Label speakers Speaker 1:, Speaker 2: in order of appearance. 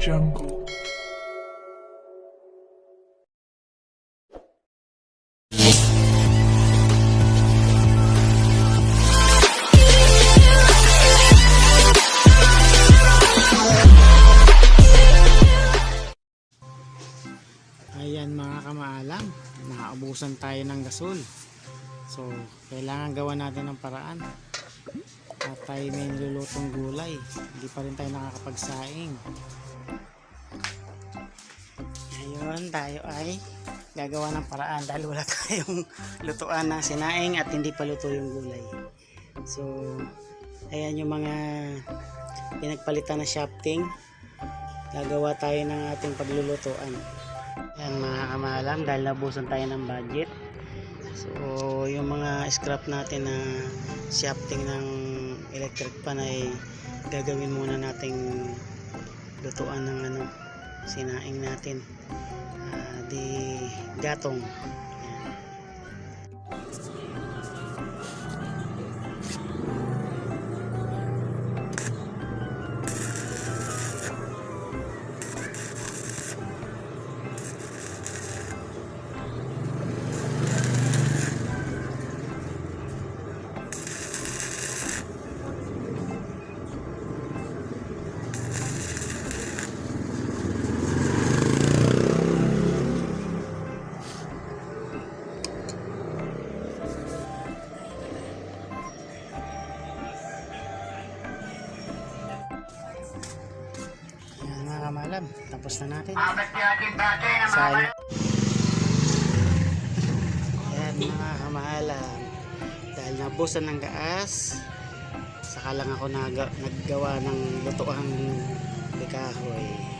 Speaker 1: Jungle.
Speaker 2: Ayan mga kamaalam, nakaubusan tayo ng gasol. So, kailangan gawa natin ng paraan. At tayo may nilulutong gulay. Hindi pa rin tayo nakakapagsaing. Ngayon, tayo ay gagawa ng paraan dahil wala tayong lutuan ng sinaing at hindi pa luto yung gulay. So, ayan yung mga pinagpalitan na shafting. Gagawa tayo ng ating paglulutuan. Yan mga kamaalam, dahil nabusan tayo ng budget. So yung mga scrap natin na shafting ng electric pan ay gagawin muna nating lutuan ng sinaing natin, di gatong. Kamalam, tapos na natin. Sayang. Ayan mga kamalam, dahil nabusan ng gas, saka lang ako naggawa ng lutuang bikahoy.